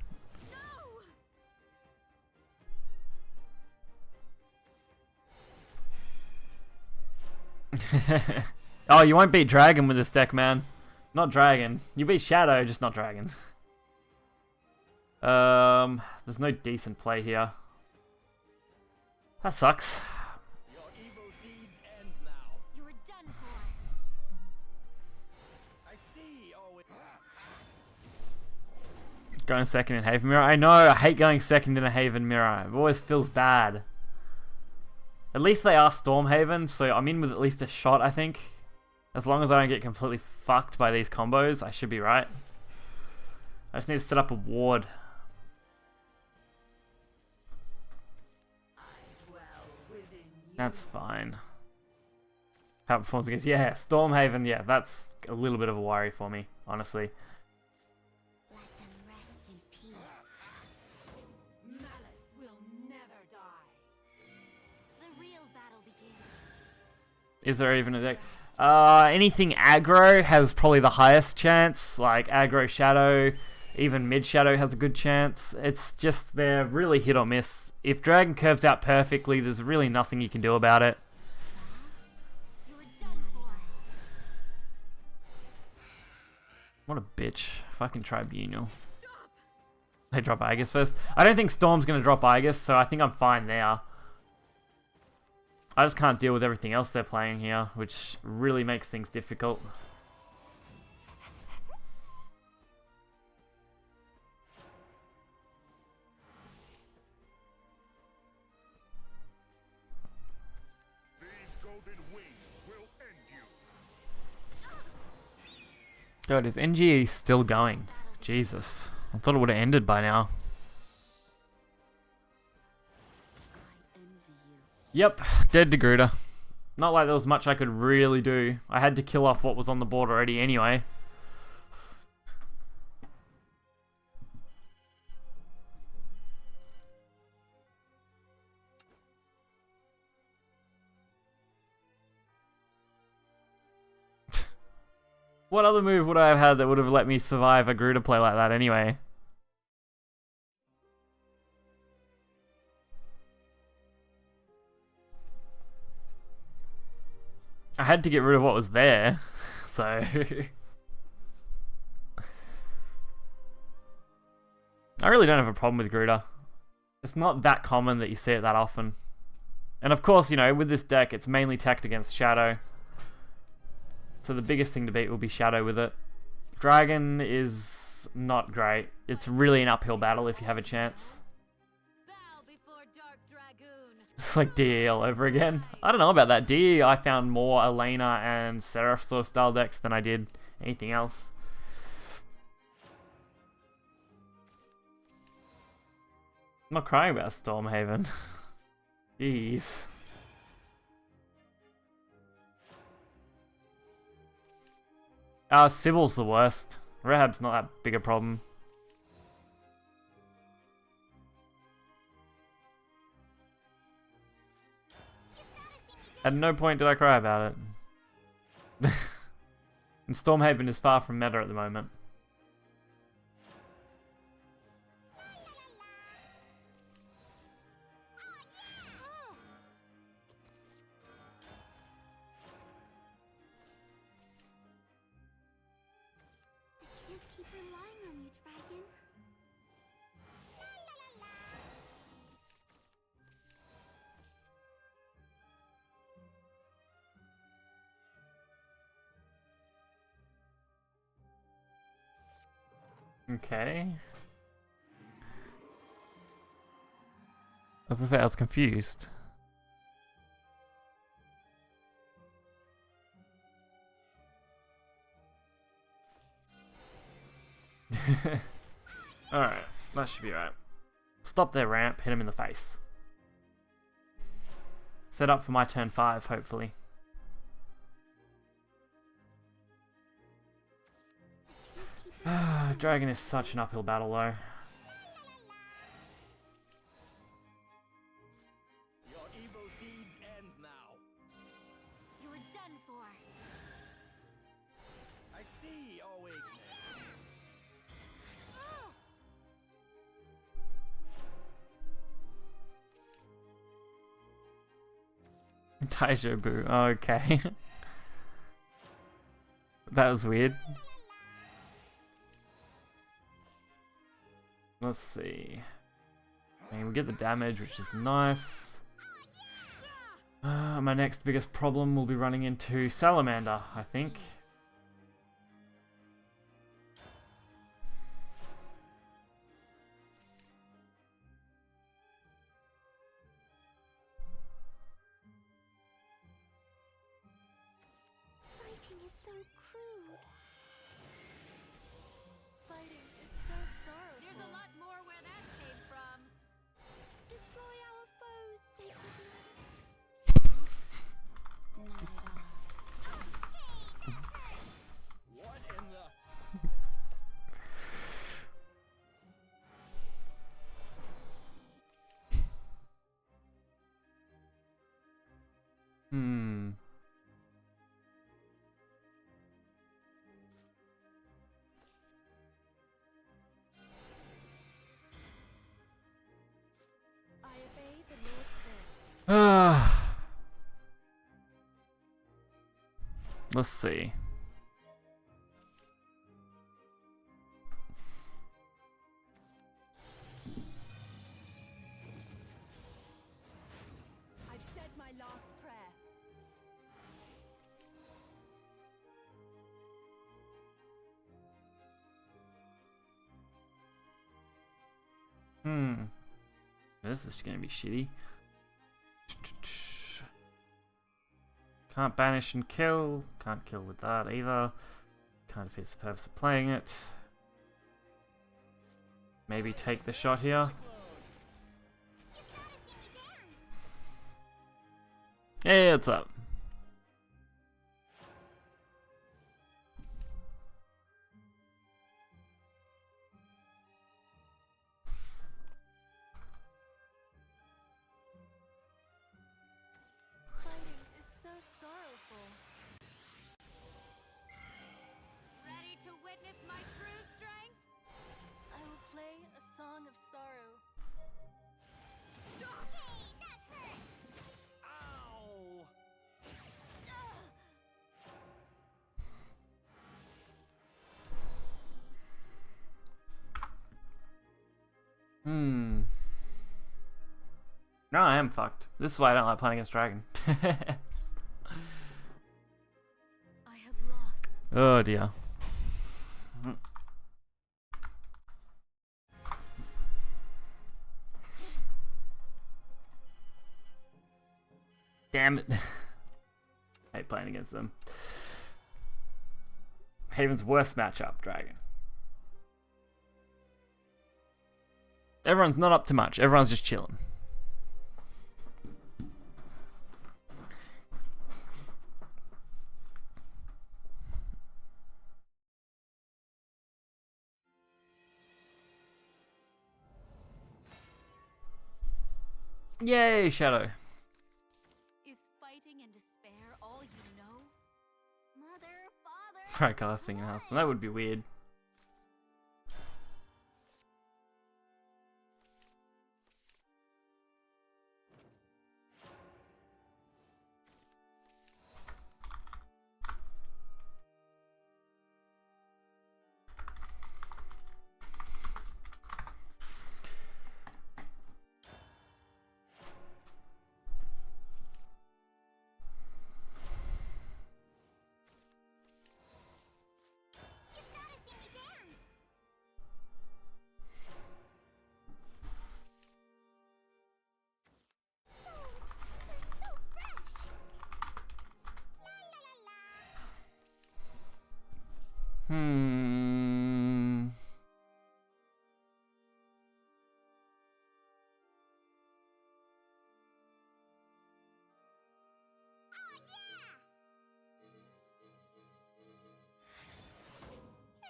Oh, you won't beat Dragon with this deck, man. Not Dragon. You beat Shadow, just not Dragon. There's no decent play here. That sucks. Your evil deeds end now. You are done for. I see. Oh, Going second in Haven Mirror. I know, I hate going second in a Haven Mirror. It always feels bad. At least they are Stormhaven, so I'm in with at least a shot, I think. As long as I don't get completely fucked by these combos, I should be right. I just need to set up a ward. That's fine. How it performs against... Yeah, Stormhaven, yeah, that's a little bit of a worry for me, honestly. Let them rest in peace. Malice will never die. The real battle begins. Is there even a deck? Anything aggro has probably the highest chance, like aggro Shadow, even mid Shadow has a good chance. It's just they're really hit or miss. If Dragon curves out perfectly, there's really nothing you can do about it. You are done for. What a bitch. Fucking Tribunal. They drop Aegis first. I don't think Storm's going to drop Aegis, so I think I'm fine there. I just can't deal with everything else they're playing here, which really makes things difficult. These golden wings will end you. God, is NGE still going? Jesus. I thought it would have ended by now. Yep, dead to Gruder. Not like there was much I could really do. I had to kill off what was on the board already anyway. What other move would I have had that would have let me survive a Gruder play like that anyway? I had to get rid of what was there, so... I really don't have a problem with Gruder. It's not that common that you see it that often. And of course, you know, with this deck, it's mainly tacked against Shadow. So the biggest thing to beat will be Shadow with it. Dragon is not great. It's really an uphill battle if you have a chance. Bow before Dark Dragoon. It's like DE all over again. I don't know about that. DE, I found more Elena and Seraph sort of style decks than I did anything else. I'm not crying about Stormhaven. Jeez. Sybil's the worst. Rehab's not that big a problem. At no point did I cry about it. And Stormhaven is far from meta at the moment. Okay. I was gonna say I was confused. Alright, that should be right. Stop their ramp, hit him in the face. Set up for my turn 5, hopefully. Dragon is such an uphill battle though. Your evil deeds end now. You were done for. I see your weakness. Taijobu, okay. That was weird. Let's see. I mean, we get the damage, which is nice. My next biggest problem will be running into Salamander, I think. Fighting is so crude. Fighting is so sorrowful. There's a lot more where that came from. Destroy our foes, sacred land. Not at all. What in the... I obey the Lord's will. Let's see. I've said my last prayer. This is gonna be shitty. Can't banish and kill. Can't kill with that either. Kind of fits the purpose of playing it. Maybe take the shot here. Hey, what's up? Fighting is so sorrowful. Ready to witness my true strength? I will play a song of sorrow. Ow! No, I am fucked. This is why I don't like playing against Dragon. I have lost. Oh dear. Damn it. I hate playing against them. Haven's worst matchup, Dragon. Everyone's not up to much. Everyone's just chilling. Yay, Shadow. Is fighting and despair all you know? Mother, father. Right, casting in Hearthstone. That would be weird.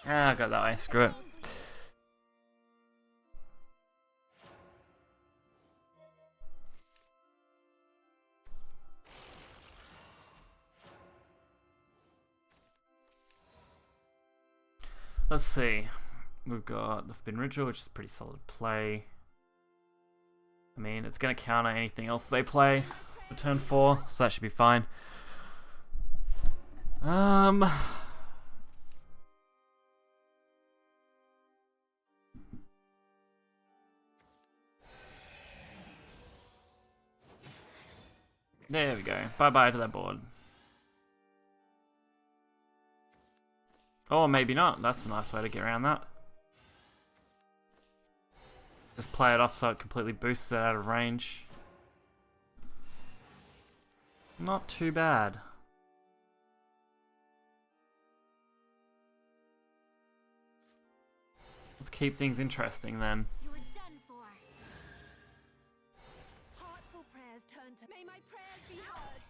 Ah, I got that way. Screw it. Let's see. We've got the Forbidden Ritual, which is pretty solid play. I mean, it's going to counter anything else they play for turn 4, so that should be fine. There we go. Bye-bye to that board. Or maybe not. That's a nice way to get around that. Just play it off so it completely boosts it out of range. Not too bad. Let's keep things interesting then. You were done for. Heartful prayers turn to. May my prayers be heard.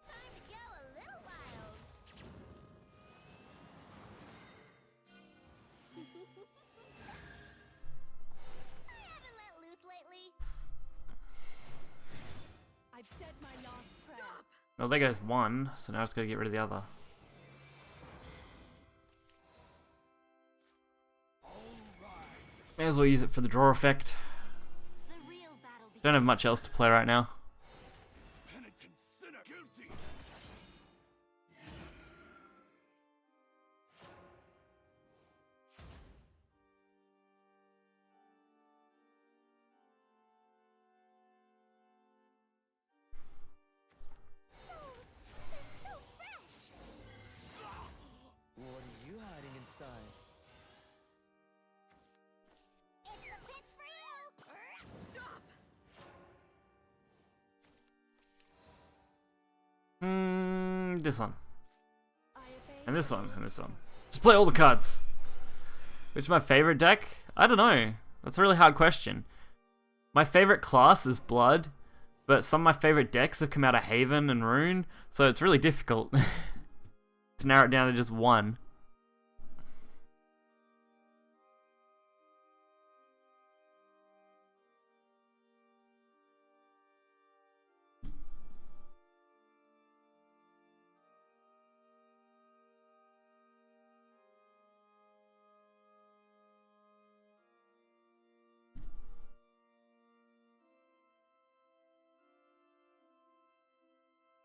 Time to go a little wild. I haven't let loose lately. I've said my last prayer. Stop! Well, there goes one, so now I just gotta get rid of the other. May as well use it for the draw effect. The real battle begins. Don't have much else to play right now. Penitent sinner guilty. Souls, they're so fresh. What are you hiding inside? It's the pits for you. Stop! This one. I obey. And this one, and this one. Just play all the cards. Which is my favorite deck? I don't know. That's a really hard question. My favorite class is Blood, but some of my favorite decks have come out of Haven and Rune, so it's really difficult to narrow it down to just one.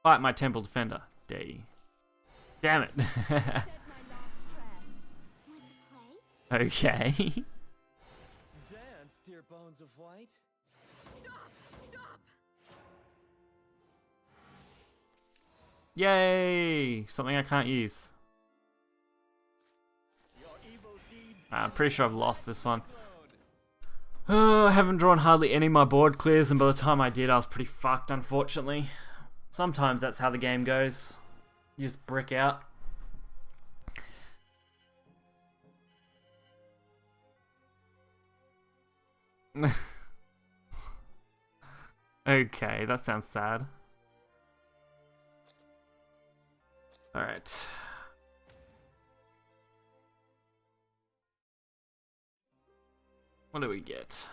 Fight my Temple Defender. D. Damn it. Said my last prayer. Want to play? Okay. Dance, dear bones of white. Stop! Stop! Yay! Something I can't use. Your evil deeds. I'm pretty sure I've lost this one. I haven't drawn hardly any of my board clears, and by the time I did, I was pretty fucked, unfortunately. Sometimes that's how the game goes. You just brick out. Okay, that sounds sad. Alright. What do we get?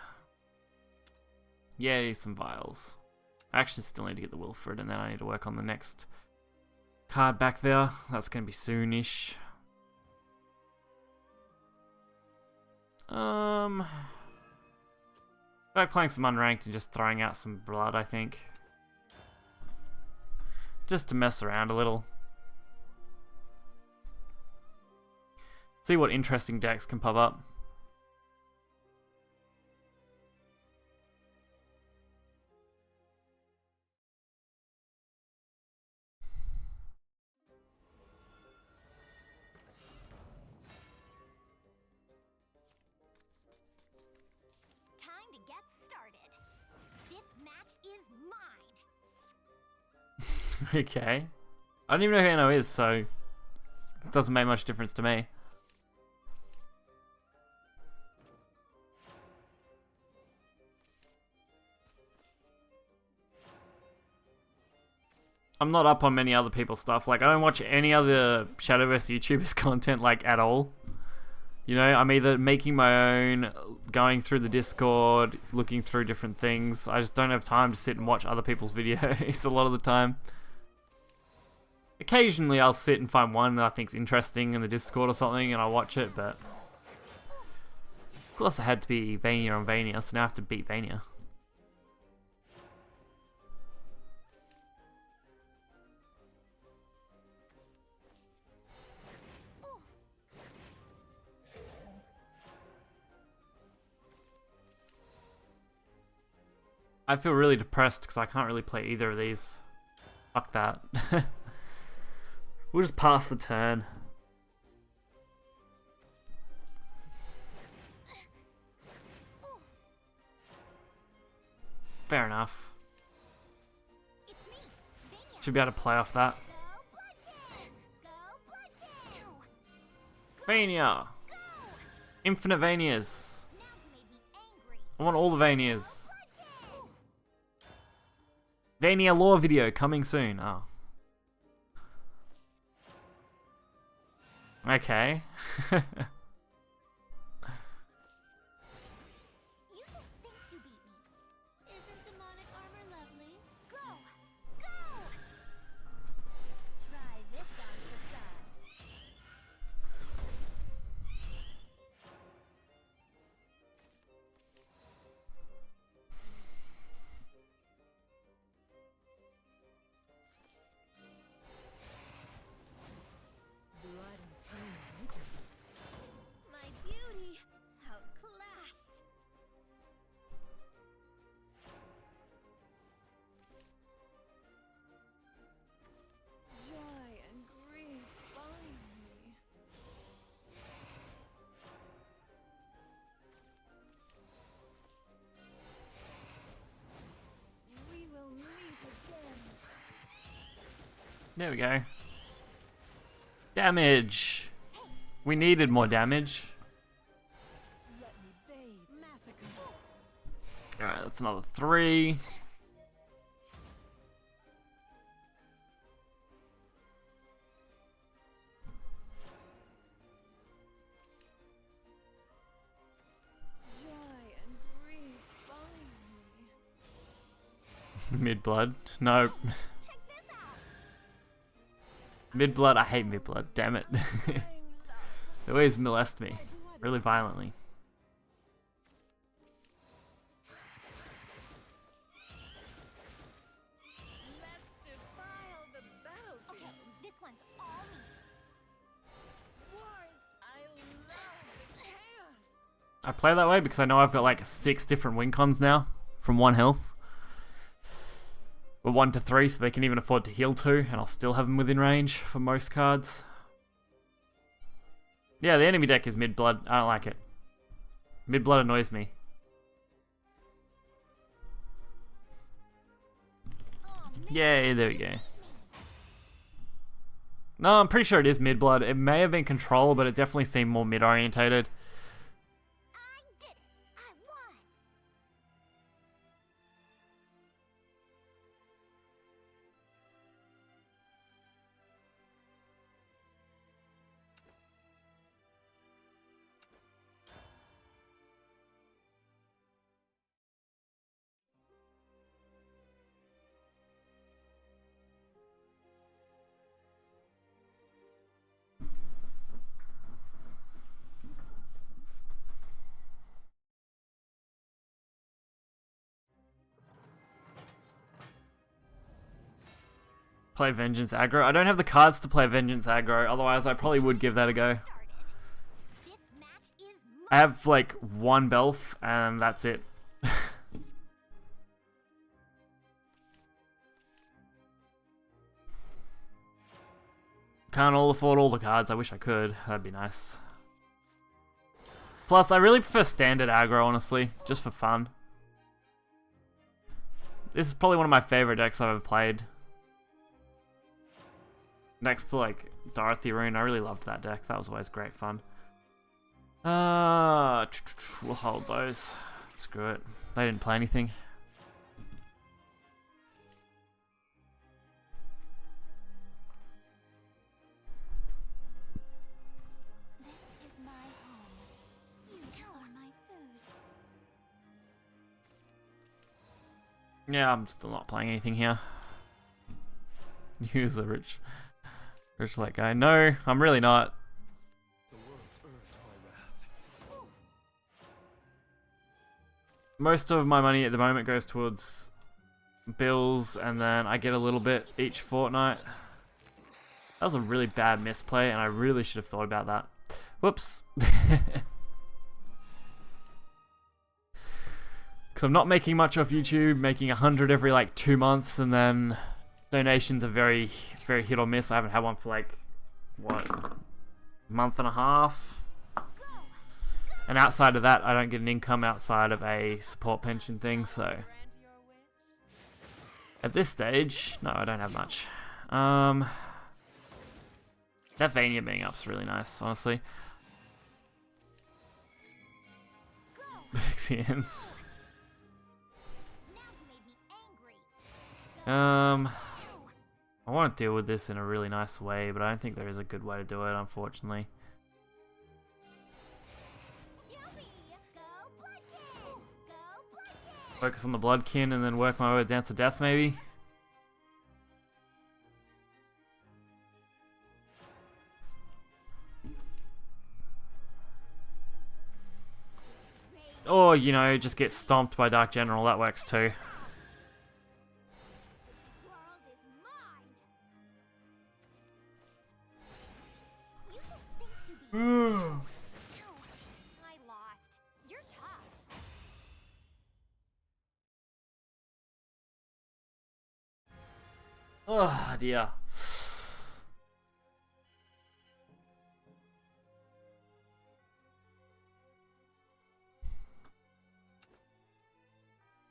Yay, some vials. I actually still need to get the Wilfred, and then I need to work on the next card back there. That's going to be soonish. Like playing some unranked and just throwing out some blood, I think. Just to mess around a little. See what interesting decks can pop up. Time to get started. This match is mine. Okay. I don't even know who Anno is, so it doesn't make much difference to me. I'm not up on many other people's stuff. Like, I don't watch any other Shadowverse YouTubers' content, like, at all. You know, I'm either making my own, going through the Discord, looking through different things. I just don't have time to sit and watch other people's videos a lot of the time. Occasionally I'll sit and find one that I think's interesting in the Discord or something and I'll watch it, but... Of course I had to be Vania on Vania, so now I have to beat Vania. I feel really depressed because I can't really play either of these. Fuck that. We'll just pass the turn. Fair enough. Should be able to play off that. Vania! Infinite Vanias! I want all the Vanias. Vania lore video coming soon. Oh. Okay. You just think you beat me. Isn't demonic armor lovely? Go! Go! Try this on for size. My beauty, outclassed. Joy and grief bind me. We will meet again. There we go. Damage! We needed more damage. Let me bathe massacre. Alright, that's another 3. Joy and grief bind me. Mid-blood. No. Check this out. Mid-blood, I hate mid-blood, damn it. Dying love. They always molest me. Really violently. Let's defile the battlefield. Okay, this one's all me. Wars. I love the chaos. I play that way because I know I've got like 6 different win cons now from 1 health. Or 1 to 3, so they can even afford to heal 2, and I'll still have them within range for most cards. Yeah, the enemy deck is mid-blood. I don't like it. Mid-blood annoys me. Yay, there we go. No, I'm pretty sure it is mid-blood. It may have been control, but it definitely seemed more mid-orientated. I did it. I won. Play Vengeance aggro. I don't have the cards to play Vengeance aggro, otherwise I probably would give that a go. Started. This match is I have like 1 Belf, and that's it. Can't all afford all the cards. I wish I could. That'd be nice. Plus, I really prefer standard aggro, honestly, just for fun. This is probably one of my favorite decks I've ever played. next to like Dorothy Rune. I really loved that deck. That was always great fun. We'll hold those. Screw it. They didn't play anything. This is my home. You are my food. Yeah, I'm still not playing anything here. Use the rich like guy. No, I'm really not. The world earned my wrath. Most of my money at the moment goes towards bills, and then I get a little bit each fortnight. That was a really bad misplay, and I really should have thought about that. Whoops. Because I'm not making much off YouTube, making 100 every like 2 months, and then donations are very, very hit or miss. I haven't had one for like, what, a month and a half? And outside of that, I don't get an income outside of a support pension thing, so... Grant your wish. At this stage, no, I don't have much. That Vania being up's really nice, honestly. Vixians. Now you made me angry. I want to deal with this in a really nice way, but I don't think there is a good way to do it, unfortunately. Yuppie! Go Bloodkin! Go Bloodkin! Focus on the Bloodkin and then work my way to Dance of Death, maybe? Or, you know, just get stomped by Dark General, that works too. World is mine! You just think you be... Ow. I lost. You're tough. Oh dear.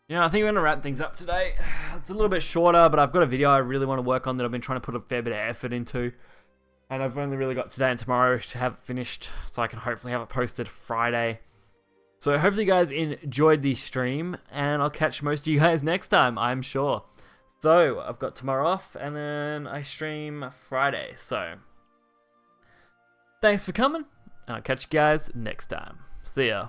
You know, I think we're going to wrap things up today. It's a little bit shorter, but I've got a video I really want to work on that I've been trying to put a fair bit of effort into. And I've only really got today and tomorrow to have it finished, so I can hopefully have it posted Friday. So hopefully you guys enjoyed the stream, and I'll catch most of you guys next time, I'm sure. So, I've got tomorrow off, and then I stream Friday, so... Thanks for coming, and I'll catch you guys next time. See ya.